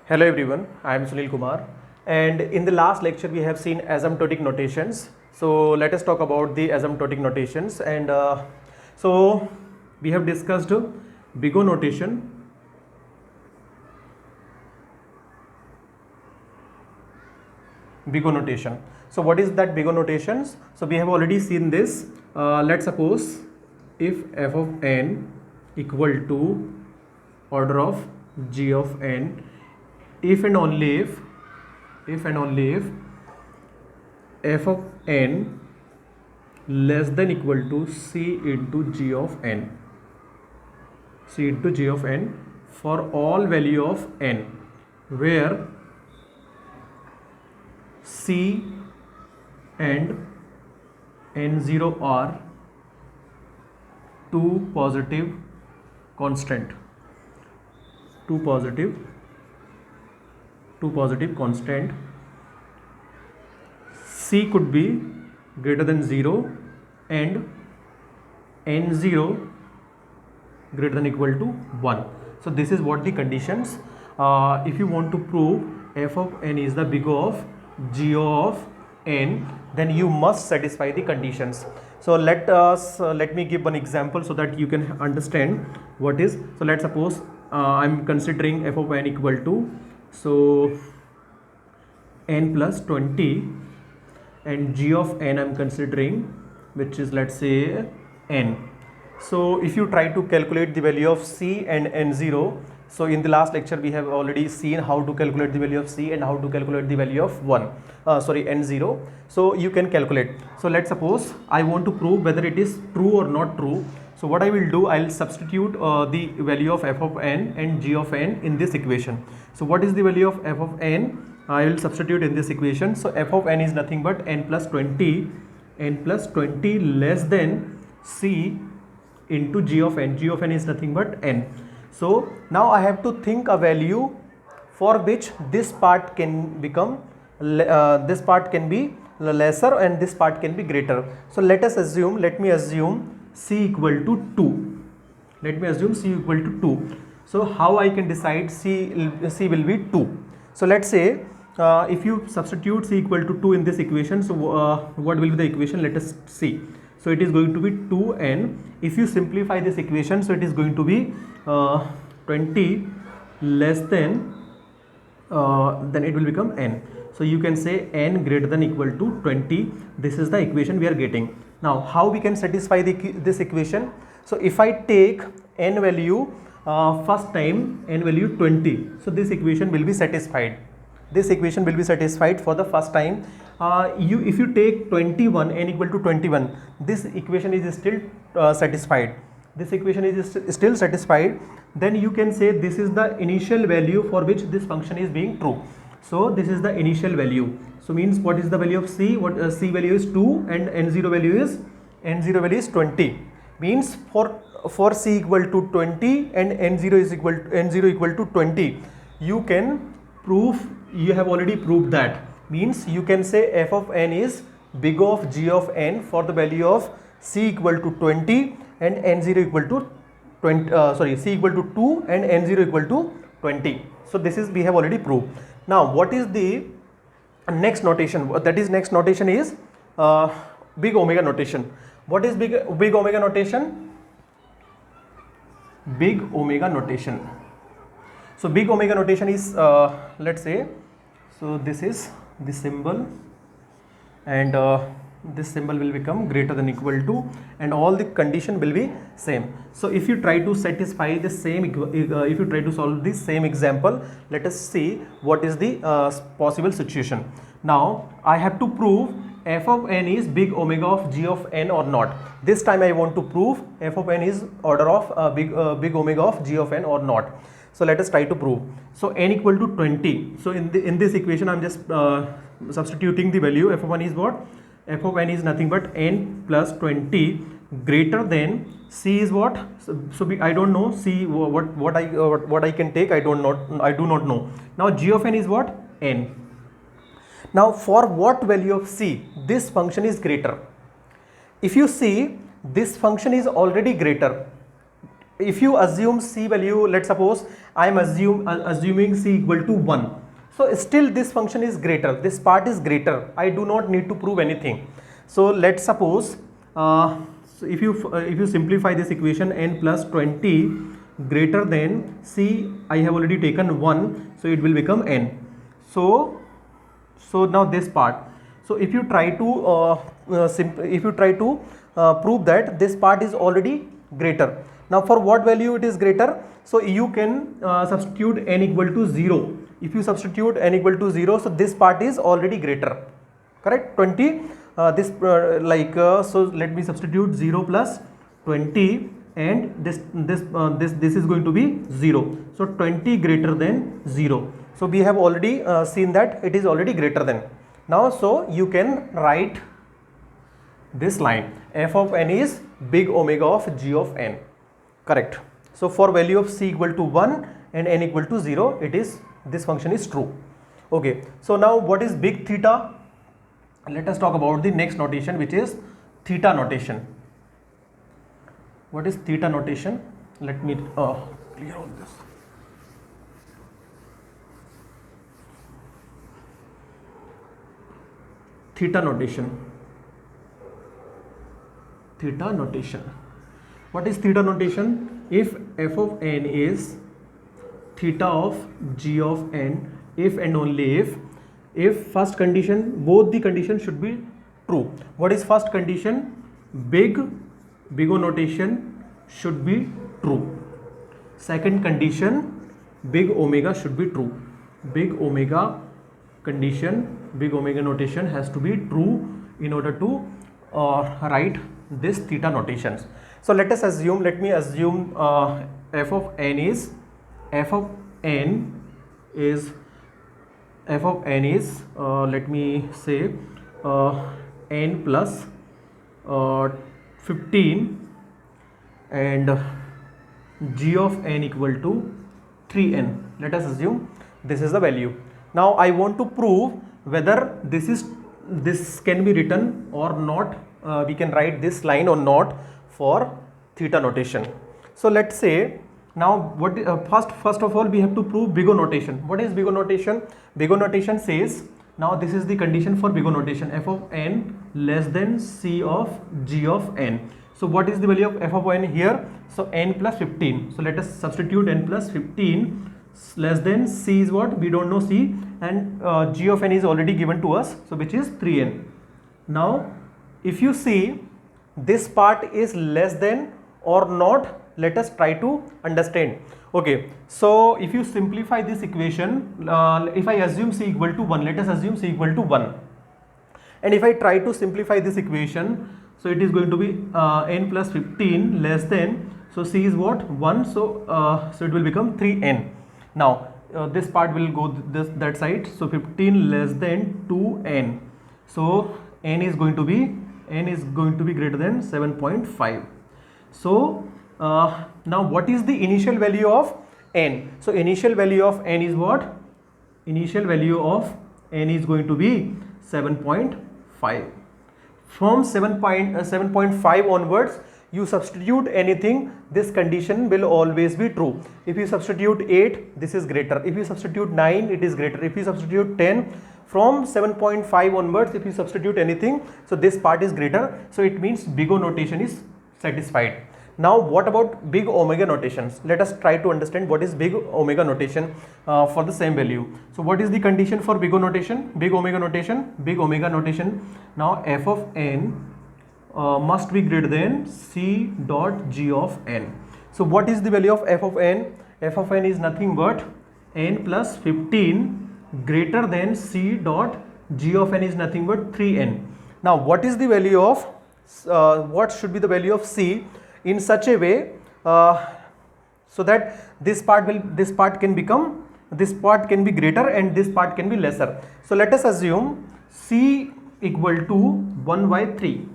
Hello everyone, I am Sunil Kumar, and in the last lecture we have seen asymptotic notations. So let us talk about the asymptotic notations, and so we have discussed big O notation, big O notation. So what is that big O notations? So we have already seen this. Let's suppose if f of n equal to order of g of n, if and only if f of n less than equal to c into g of n, for all value of n where c and n0 are two positive constant, c could be greater than 0 and n0 greater than equal to 1. So this is what the conditions. If you want to prove f of n is the big O of g of n, then you must satisfy the conditions. So let me give one example so that you can understand what is. So let's suppose I'm considering f of n equal to n plus 20, and g of n I'm considering, which is, let's say, n. So if you try to calculate the value of c and n0, so in the last lecture we have already seen how to calculate the value of c and how to calculate the value of n0. So you can calculate. So let's suppose I want to prove whether it is true or not true. So what I will do, I'll substitute the value of f of n and g of n in this equation. So what is the value of f of n? I will substitute in this equation. So f of n is nothing but n plus 20 less than c into g of n. G of n is nothing but n. So now I have to think a value for which this part can become this part can be lesser and this part can be greater. So let me assume c equal to 2. So how I can decide c will be 2? So let's say if you substitute c equal to 2 in this equation, so what will be the equation? Let us see. So it is going to be 2n. If you simplify this equation, so it is going to be 20 less than, then it will become n. So you can say n greater than equal to 20. This is the equation we are getting. Now how we can satisfy this equation? So if I take n value first time, n value 20, so this equation will be satisfied. For the first time. If you take 21, n equal to 21, this equation is still satisfied. Then you can say this is the initial value for which this function is being true. So this is the initial value. So means what is the value of c? C value is 2 and n0 value is 20. Means for c equal to 20 and n0 equal to 20, you have already proved that. Means you can say f of n is big O of g of n for the value of c equal to 20 and n0 equal to 20. C equal to 2 and n0 equal to 20. So this is we have already proved. Now what is the next notation? Next notation is big omega notation. What is big omega notation? Big omega notation. So big omega notation is, let's say, so this is the symbol, and this symbol will become greater than equal to, and all the condition will be same. So if you try to satisfy the same, if you try to solve this same example, let us see what is the possible situation. Now I have to prove f of n is big omega of g of n or not. This time I want to prove f of n is order of big omega of g of n or not. So let us try to prove. So n equal to 20. So in this equation I am just substituting the value. F of 1 is what? F of n is nothing but n plus 20 greater than c is what? So I don't know c what I can take. I do not know. Now g of n is what? N. Now for what value of c this function is greater? If you see, this function is already greater. if you assume C value, let's suppose I am assuming C equal to 1. So still this function is greater, this part is greater. I do not need to prove anything. So let's suppose so if you simplify this equation, n plus 20 greater than C, I have already taken 1, so it will become n. So now this part. So if you try to prove that this part is already greater. Now for what value it is greater? So you can substitute n equal to 0. If you substitute n equal to 0, so this part is already greater, correct? 20 so let me substitute 0 plus 20, and this is going to be 0. So 20 greater than 0. So we have already seen that it is already greater than. Now so you can write this line, f of n is big omega of g of n, correct? So for value of c equal to 1 and n equal to 0, this function is true. Okay, so now what is big theta? Let us talk about the next notation, which is theta notation. What is theta notation? Let me clear all this. Theta notation. Theta notation. What is theta notation? If f of n is theta of g of n, if and only if first condition, both the conditions should be true. What is first condition? Big O notation should be true. Second condition, big omega should be true. Big omega condition, big omega notation has to be true in order to write this theta notations. So let me assume f of n is let me say n plus 15 and g of n equal to 3n. Let us assume this is the value. Now I want to prove whether this can be written or not. We can write this line or not for theta notation. So let's say now what first of all we have to prove big O notation. What is big O notation? Big O notation says, now this is the condition for big O notation, f of n less than c of g of n. So what is the value of f of n here? So n plus 15. So let us substitute n plus 15 less than c is what? We don't know c, and g of n is already given to us, so which is 3n. Now if you see this part is less than or not, let us try to understand. Okay, so if you simplify this equation, if I assume c equal to 1, let us assume c equal to 1, and if I try to simplify this equation, so it is going to be n plus 15 less than, so c is what? 1, so it will become 3n. Now this part will go that side, so 15 less than 2n, so n is going to be greater than 7.5. So now what is the initial value of n? So initial value of n is what? Initial value of n is going to be 7.5. From 7.5 onwards, you substitute anything, this condition will always be true. If you substitute 8, this is greater. If you substitute 9, it is greater. If you substitute 10, from 7.5 onwards, if you substitute anything, so this part is greater. So it means big O notation is satisfied. Now what about big omega notations? Let us try to understand what is big omega notation for the same value. So what is the condition for big O notation? Big omega notation. Now f of n must be greater than c dot g of n. So what is the value of f of n? F of n is nothing but n plus 15 greater than c dot g of n is nothing but 3n. Now what is the value of what should be the value of c in such a way so that this part can be greater and this part can be lesser. So let us assume c equal to 1 by 3.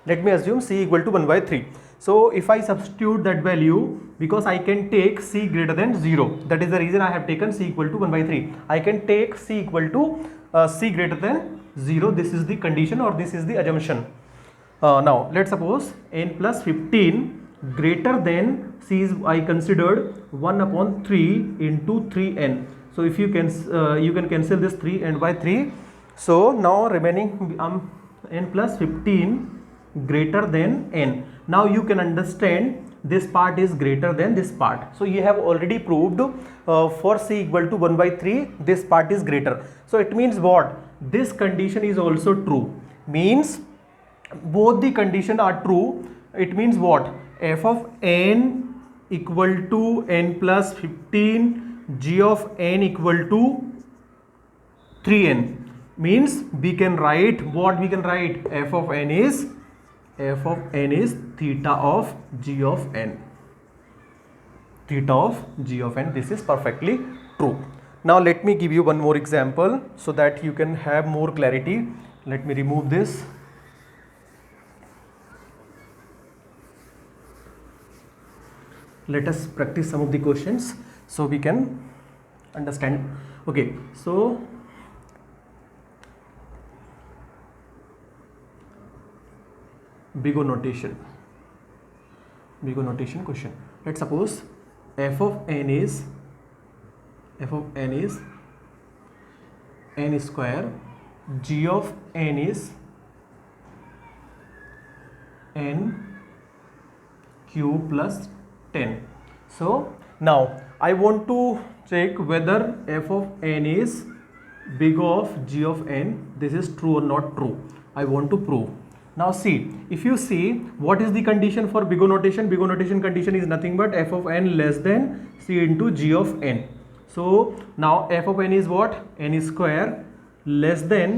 Let me assume c equal to 1 by 3. So if I substitute that value, because I can take c greater than 0, that is the reason I have taken c equal to 1 by 3. I can take c equal to c greater than 0. This is the condition or this is the assumption. Now let's suppose n plus 15 greater than, C is I considered 1 upon 3 into 3n. So if you can cancel this 3 and by 3. So now remaining n plus 15 greater than n. Now you can understand this part is greater than this part. So you have already proved for c equal to 1 by 3 this part is greater. So it means what? This condition is also true. Means both the condition are true. It means what? F of n equal to n plus 15, g of n equal to 3n. Means we can write what? We can write f of n is theta of g of n. Theta of g of n. This is perfectly true. Now let me give you one more example so that you can have more clarity. Let me remove this. Let us practice some of the questions so we can understand. Okay, so big O notation question. Let's suppose f of n is n square, g of n is n cube plus 10. So now I want to check whether f of n is big O of g of n. This is true or not true. I want to prove. Now see, if you see what is the condition for big O notation? Big O notation condition is nothing but f of n less than c into g of n. So now f of n is what? N square less than